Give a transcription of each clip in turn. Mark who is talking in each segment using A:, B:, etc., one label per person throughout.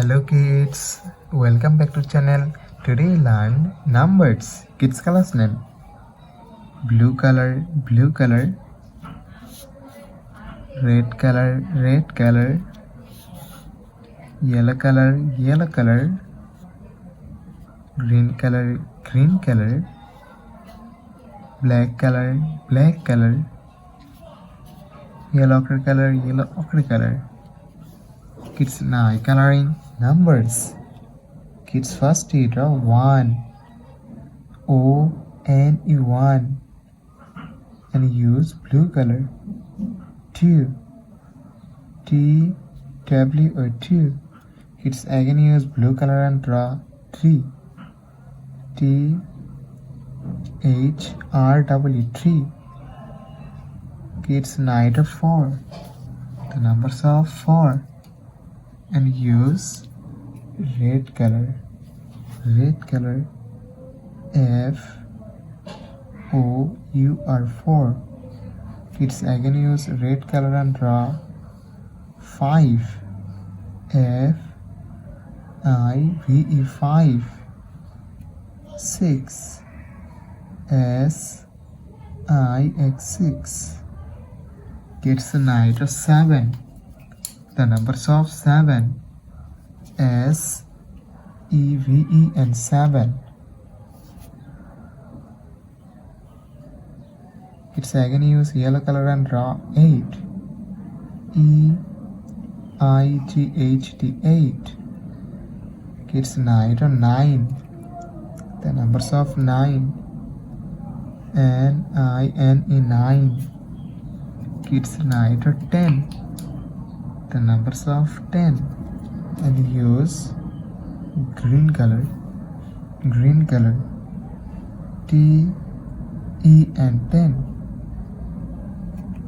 A: Hello kids, welcome back to channel. Today learn numbers. Kids colors name: blue color, red color, yellow color, green color, black color, yellow ochre color. Kids now coloring numbers. Kids first draw 1, O-N-E, 1, and use blue color. 2, T-W-O, 2. Kids again use blue color and draw 3, T-H-R-W, 3. Kids now draw 4, the numbers of 4, and use red color, F-O-U-R, 4. Kids again use red color and draw 5, F-I-V-E, 5. 6, S-I-X, 6. Kids now draw 7, the numbers of 7, S-E-V-E, and 7. Kids again use yellow color and draw 8, E-I-G-H-T, 8. Kids now draw 9, the numbers of 9, N-I-N-E, 9. Kids now draw 10, the numbers of 10, and use green color, T, E, and 10.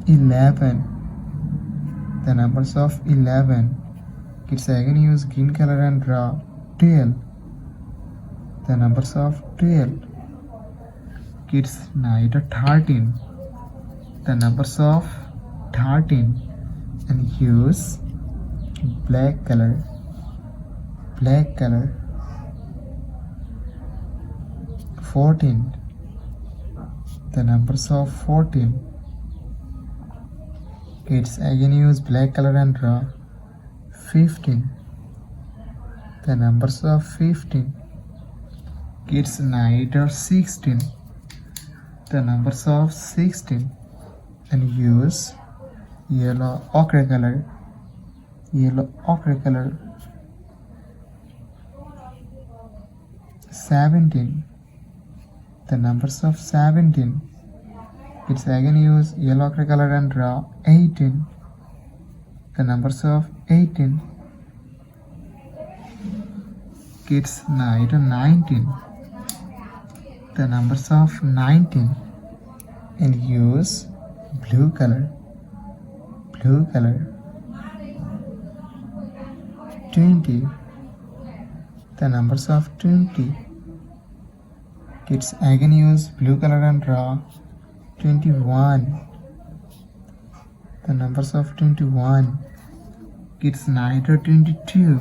A: 11, the numbers of 11. Kids again use green color and draw 12, the numbers of 12. Kids now draw 13, the numbers of 13, and use black color, 14, the numbers of 14. Kids again use black color and draw 15, the numbers of 15. Kids now draw 16, the numbers of 16, and use yellow ochre color, 17, the numbers of 17. Kids again use yellow ochre color and draw 18, the numbers of 18. Kids now draw 19, the numbers of 19, and use blue color, 20, the numbers of 20. Kids again use blue color and draw 21, the numbers of 21. Kids now draw 22,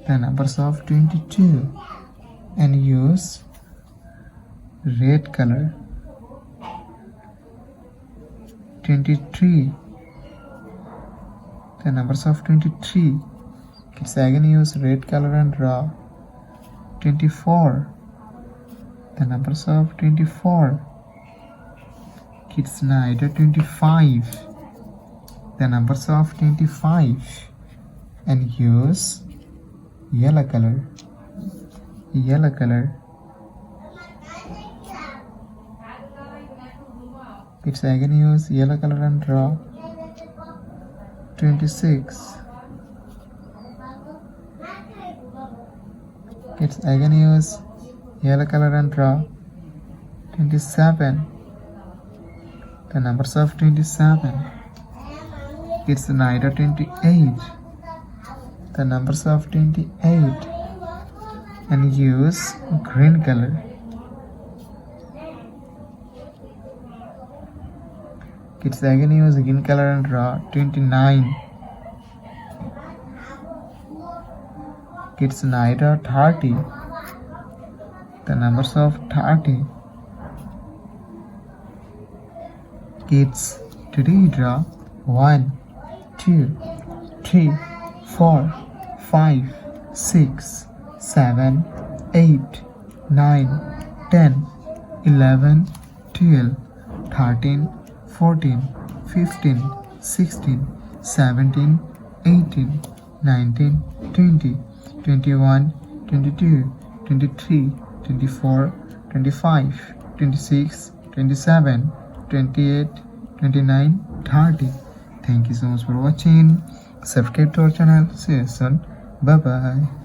A: the numbers of 22, and use red color. 23, the numbers of 23. Kids again use red color and draw 24, the numbers of 24. Kids now draw 25, the numbers of 25, and use yellow color, Kids again use yellow color and draw 26. Kids again use yellow color and draw 27, the numbers of 27. Kids now draw 28, the numbers of 28, and use green color. Kids again use green color and draw 29, Kids 9 are 30. The numbers of 30. Kids today draw 1, 2, 3, 4, 5, 6, 7, 8, 9, 10, 11, 12, 13, 14, 15, 16, 17, 18, 19, 20, 21, 22, 23, 24, 25, 26, 27, 28, 29, 30. Thank you so much for watching. Subscribe to our channel. See you soon. Bye bye.